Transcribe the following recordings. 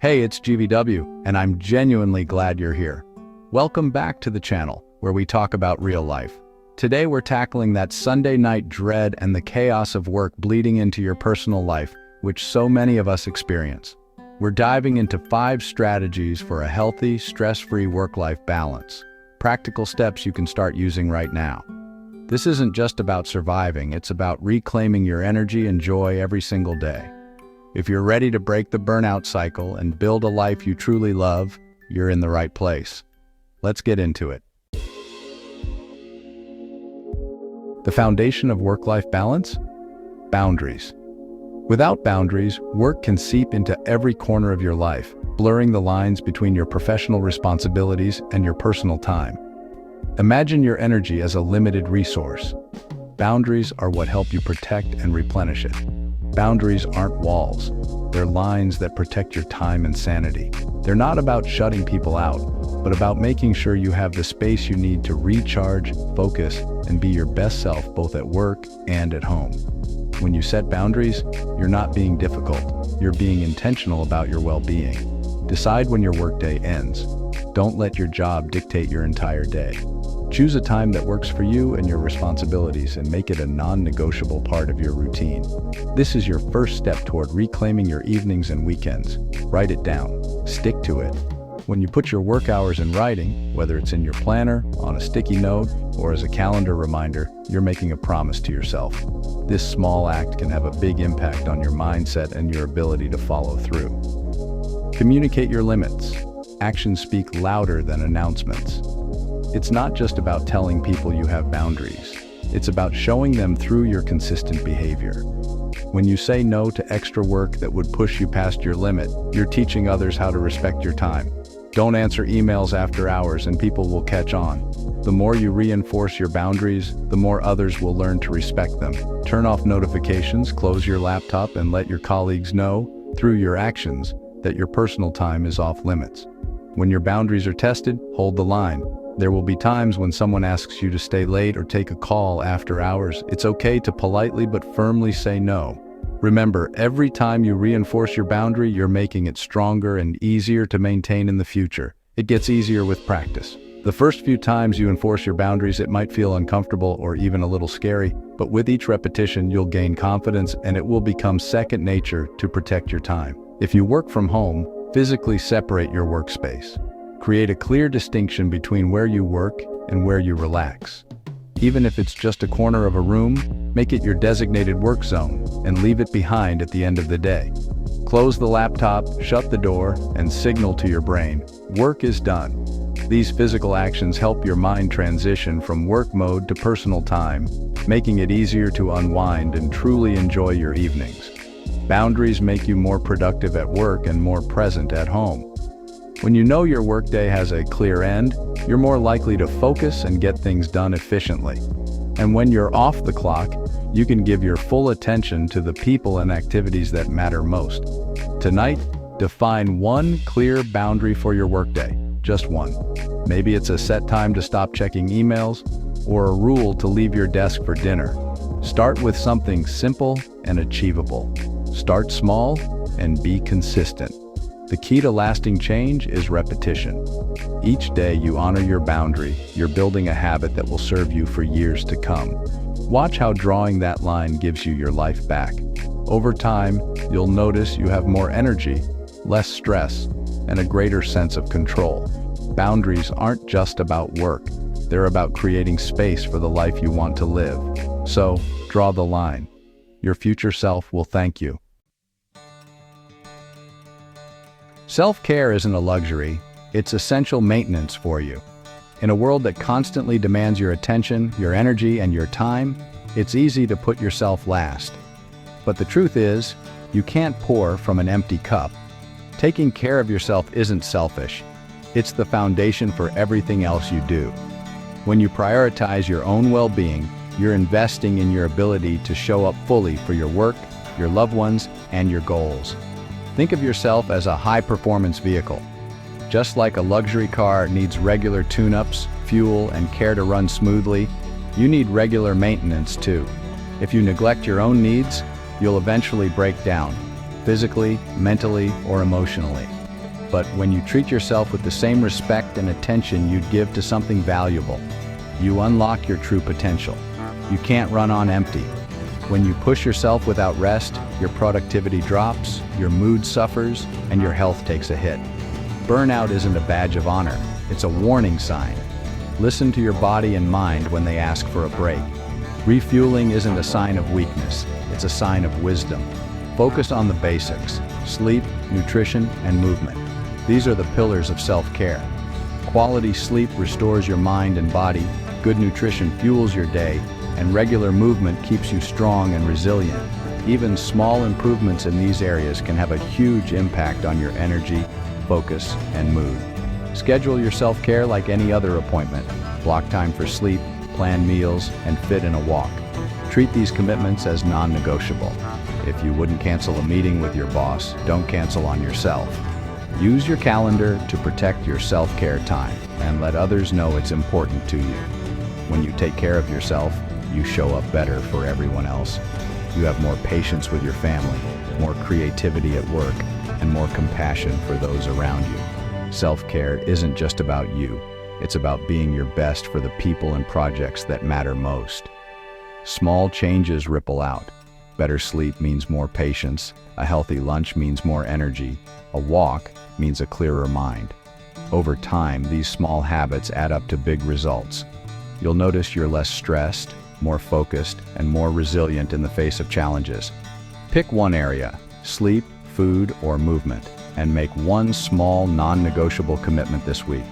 Hey, it's GVW, and I'm genuinely glad you're here. Welcome back to the channel, where we talk about real life. Today we're tackling that Sunday night dread and the chaos of work bleeding into your personal life, which so many of us experience. We're diving into 5 strategies for a healthy, stress-free work-life balance. Practical steps you can start using right now. This isn't just about surviving, it's about reclaiming your energy and joy every single day. If you're ready to break the burnout cycle and build a life you truly love, you're in the right place. Let's get into it. The foundation of work-life balance? Boundaries. Without boundaries, work can seep into every corner of your life, blurring the lines between your professional responsibilities and your personal time. Imagine your energy as a limited resource. Boundaries are what help you protect and replenish it. Boundaries aren't walls. They're lines that protect your time and sanity. They're not about shutting people out, but about making sure you have the space you need to recharge, focus, and be your best self both at work and at home. When you set boundaries, you're not being difficult. You're being intentional about your well-being. Decide when your workday ends. Don't let your job dictate your entire day. Choose a time that works for you and your responsibilities and make it a non-negotiable part of your routine. This is your first step toward reclaiming your evenings and weekends. Write it down. Stick to it. When you put your work hours in writing, whether it's in your planner, on a sticky note, or as a calendar reminder, you're making a promise to yourself. This small act can have a big impact on your mindset and your ability to follow through. Communicate your limits. Actions speak louder than announcements. It's not just about telling people you have boundaries. It's about showing them through your consistent behavior. When you say no to extra work that would push you past your limit, you're teaching others how to respect your time. Don't answer emails after hours and people will catch on. The more you reinforce your boundaries, the more others will learn to respect them. Turn off notifications, close your laptop, and let your colleagues know, through your actions, that your personal time is off limits. When your boundaries are tested, hold the line. There will be times when someone asks you to stay late or take a call after hours. It's okay to politely but firmly say no. Remember, every time you reinforce your boundary, you're making it stronger and easier to maintain in the future. It gets easier with practice. The first few times you enforce your boundaries, it might feel uncomfortable or even a little scary, but with each repetition, you'll gain confidence and it will become second nature to protect your time. If you work from home, physically separate your workspace. Create a clear distinction between where you work and where you relax. Even if it's just a corner of a room, make it your designated work zone and leave it behind at the end of the day. Close the laptop, shut the door, and signal to your brain, work is done. These physical actions help your mind transition from work mode to personal time, making it easier to unwind and truly enjoy your evenings. Boundaries make you more productive at work and more present at home. When you know your workday has a clear end, you're more likely to focus and get things done efficiently. And when you're off the clock, you can give your full attention to the people and activities that matter most. Tonight, define one clear boundary for your workday, just one. Maybe it's a set time to stop checking emails, or a rule to leave your desk for dinner. Start with something simple and achievable. Start small and be consistent. The key to lasting change is repetition. Each day you honor your boundary, you're building a habit that will serve you for years to come. Watch how drawing that line gives you your life back. Over time, you'll notice you have more energy, less stress, and a greater sense of control. Boundaries aren't just about work. They're about creating space for the life you want to live. So, draw the line. Your future self will thank you. Self-care isn't a luxury, it's essential maintenance for you. In a world that constantly demands your attention, your energy, and your time, it's easy to put yourself last. But the truth is, you can't pour from an empty cup. Taking care of yourself isn't selfish. It's the foundation for everything else you do. When you prioritize your own well-being, you're investing in your ability to show up fully for your work, your loved ones, and your goals. Think of yourself as a high-performance vehicle. Just like a luxury car needs regular tune-ups, fuel, and care to run smoothly, you need regular maintenance too. If you neglect your own needs, you'll eventually break down, physically, mentally, or emotionally. but when you treat yourself with the same respect and attention you'd give to something valuable, you unlock your true potential. You can't run on empty. When you push yourself without rest, your productivity drops, your mood suffers, and your health takes a hit. Burnout isn't a badge of honor, it's a warning sign. Listen to your body and mind when they ask for a break. Refueling isn't a sign of weakness, it's a sign of wisdom. Focus on the basics: sleep, nutrition, and movement. These are the pillars of self-care. Quality sleep restores your mind and body, good nutrition fuels your day, and regular movement keeps you strong and resilient. Even small improvements in these areas can have a huge impact on your energy, focus, and mood. Schedule your self-care like any other appointment. Block time for sleep, plan meals, and fit in a walk. Treat these commitments as non-negotiable. If you wouldn't cancel a meeting with your boss, don't cancel on yourself. Use your calendar to protect your self-care time and let others know it's important to you. When you take care of yourself, you show up better for everyone else. You have more patience with your family, more creativity at work, and more compassion for those around you. Self-care isn't just about you. It's about being your best for the people and projects that matter most. Small changes ripple out. Better sleep means more patience. A healthy lunch means more energy. A walk means a clearer mind. Over time, these small habits add up to big results. You'll notice you're less stressed, more focused, and more resilient in the face of challenges. Pick one area: sleep, food, or movement, and make one small, non-negotiable commitment this week.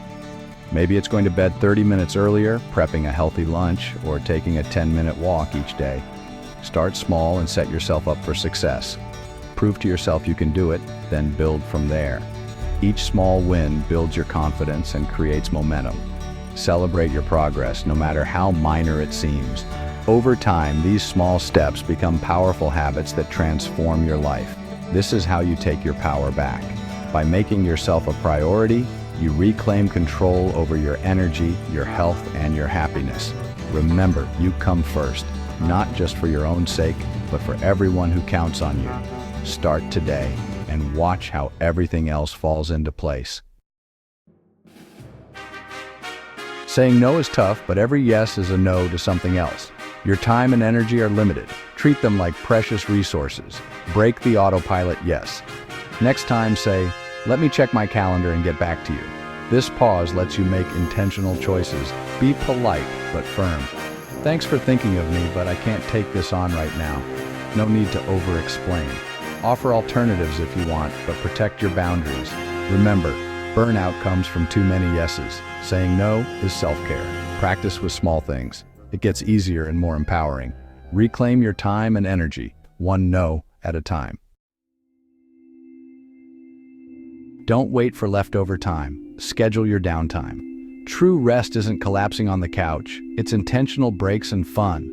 Maybe it's going to bed 30 minutes earlier, prepping a healthy lunch, or taking a 10-minute walk each day. Start small and set yourself up for success. Prove to yourself you can do it, then build from there. Each small win builds your confidence and creates momentum. Celebrate your progress, no matter how minor it seems. Over time, these small steps become powerful habits that transform your life. This is how you take your power back. By making yourself a priority, you reclaim control over your energy, your health, and your happiness. Remember, you come first, not just for your own sake, but for everyone who counts on you. Start today and watch how everything else falls into place. Saying no is tough, but every yes is a no to something else. Your time and energy are limited. Treat them like precious resources. Break the autopilot yes. Next time, say, "Let me check my calendar and get back to you." This pause lets you make intentional choices. Be polite, but firm. "Thanks for thinking of me, but I can't take this on right now." No need to over-explain. Offer alternatives if you want, but protect your boundaries. Remember, burnout comes from too many yeses. Saying no is self-care. Practice with small things. It gets easier and more empowering. Reclaim your time and energy, one no at a time. Don't wait for leftover time. Schedule your downtime. True rest isn't collapsing on the couch. It's intentional breaks and fun.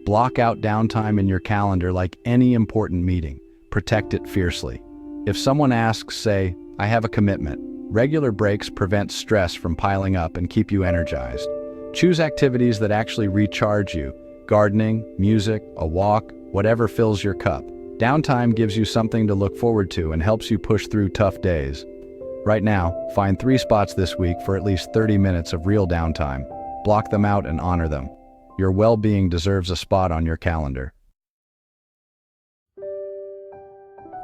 Block out downtime in your calendar like any important meeting. Protect it fiercely. If someone asks, say, "I have a commitment." Regular breaks prevent stress from piling up and keep you energized. Choose activities that actually recharge you. Gardening, music, a walk, whatever fills your cup. Downtime gives you something to look forward to and helps you push through tough days. Right now, find 3 spots this week for at least 30 minutes of real downtime. Block them out and honor them. Your well-being deserves a spot on your calendar.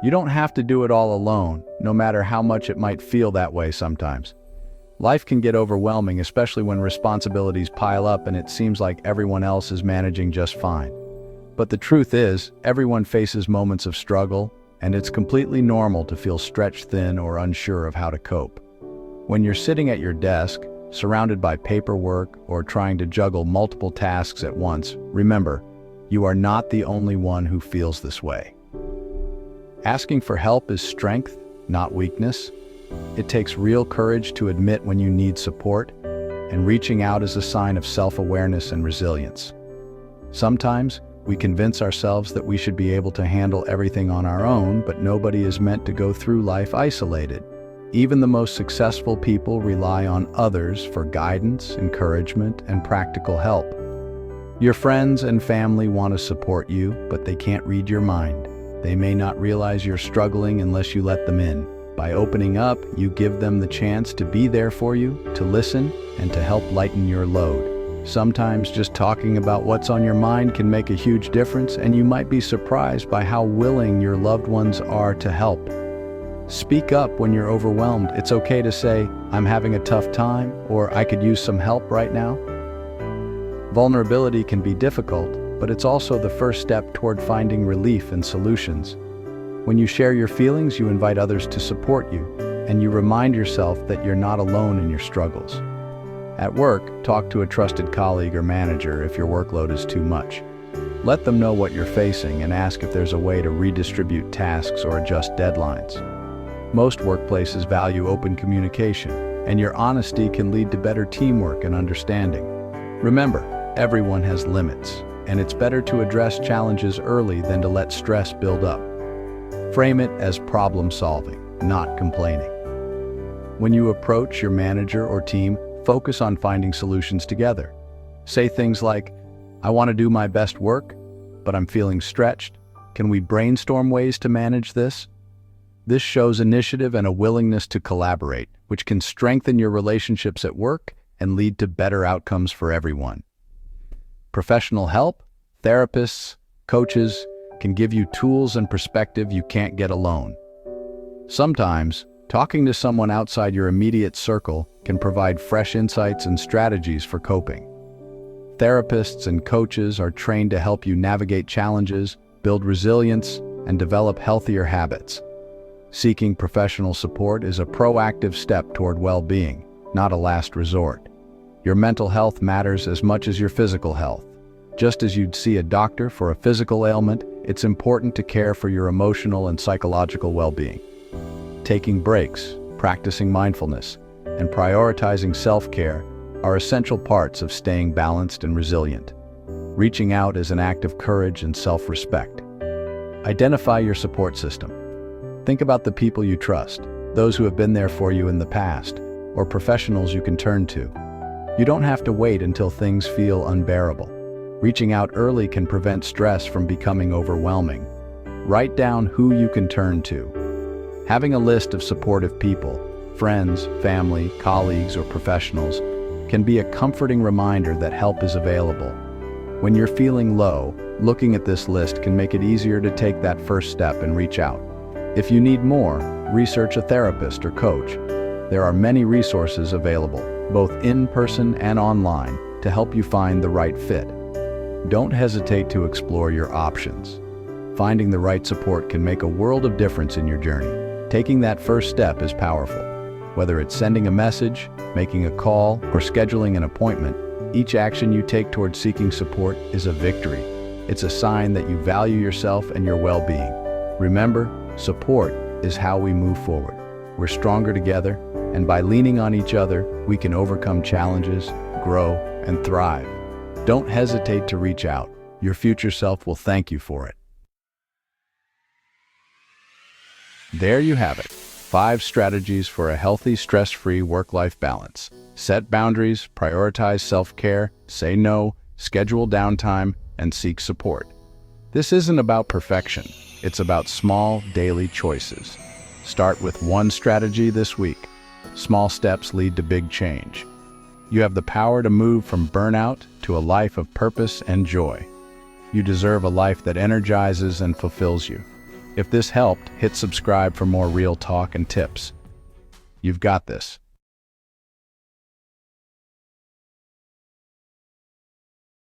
You don't have to do it all alone, no matter how much it might feel that way sometimes. Life can get overwhelming, especially when responsibilities pile up and it seems like everyone else is managing just fine. But the truth is, everyone faces moments of struggle, and it's completely normal to feel stretched thin or unsure of how to cope. When you're sitting at your desk, surrounded by paperwork, or trying to juggle multiple tasks at once, remember, you are not the only one who feels this way. Asking for help is strength, not weakness. It takes real courage to admit when you need support, and reaching out is a sign of self-awareness and resilience. Sometimes, we convince ourselves that we should be able to handle everything on our own, but nobody is meant to go through life isolated. Even the most successful people rely on others for guidance, encouragement, and practical help. Your friends and family want to support you, but they can't read your mind. They may not realize you're struggling unless you let them in. By opening up, you give them the chance to be there for you, to listen, and to help lighten your load. Sometimes just talking about what's on your mind can make a huge difference, and you might be surprised by how willing your loved ones are to help. Speak up when you're overwhelmed. It's okay to say, "I'm having a tough time," or "I could use some help right now." Vulnerability can be difficult, but it's also the first step toward finding relief and solutions. When you share your feelings, you invite others to support you, and you remind yourself that you're not alone in your struggles. At work, talk to a trusted colleague or manager if your workload is too much. Let them know what you're facing and ask if there's a way to redistribute tasks or adjust deadlines. Most workplaces value open communication, and your honesty can lead to better teamwork and understanding. Remember, everyone has limits, and it's better to address challenges early than to let stress build up. Frame it as problem solving, not complaining. When you approach your manager or team, focus on finding solutions together. Say things like, "I want to do my best work, but I'm feeling stretched. Can we brainstorm ways to manage this?" This shows initiative and a willingness to collaborate, which can strengthen your relationships at work and lead to better outcomes for everyone. Professional help, therapists, coaches, can give you tools and perspective you can't get alone. Sometimes, talking to someone outside your immediate circle can provide fresh insights and strategies for coping. Therapists and coaches are trained to help you navigate challenges, build resilience, and develop healthier habits. Seeking professional support is a proactive step toward well-being, not a last resort. Your mental health matters as much as your physical health. Just as you'd see a doctor for a physical ailment, it's important to care for your emotional and psychological well-being. Taking breaks, practicing mindfulness, and prioritizing self-care are essential parts of staying balanced and resilient. Reaching out is an act of courage and self-respect. Identify your support system. Think about the people you trust, those who have been there for you in the past, or professionals you can turn to. You don't have to wait until things feel unbearable. Reaching out early can prevent stress from becoming overwhelming. Write down who you can turn to. Having a list of supportive people, friends, family, colleagues, or professionals, can be a comforting reminder that help is available. When you're feeling low, looking at this list can make it easier to take that first step and reach out. If you need more, research a therapist or coach. There are many resources available, both in person and online, to help you find the right fit. Don't hesitate to explore your options. Finding the right support can make a world of difference in your journey. Taking that first step is powerful. Whether it's sending a message, making a call, or scheduling an appointment, each action you take towards seeking support is a victory. It's a sign that you value yourself and your well-being. Remember, support is how we move forward. We're stronger together, and by leaning on each other, we can overcome challenges, grow, and thrive. Don't hesitate to reach out. Your future self will thank you for it. There you have it. 5 strategies for a healthy, stress-free work-life balance. Set boundaries, prioritize self-care, say no, schedule downtime, and seek support. This isn't about perfection. It's about small, daily choices. Start with one strategy this week. Small steps lead to big change. You have the power to move from burnout to a life of purpose and joy. You deserve a life that energizes and fulfills you. If this helped, hit subscribe for more real talk and tips. You've got this.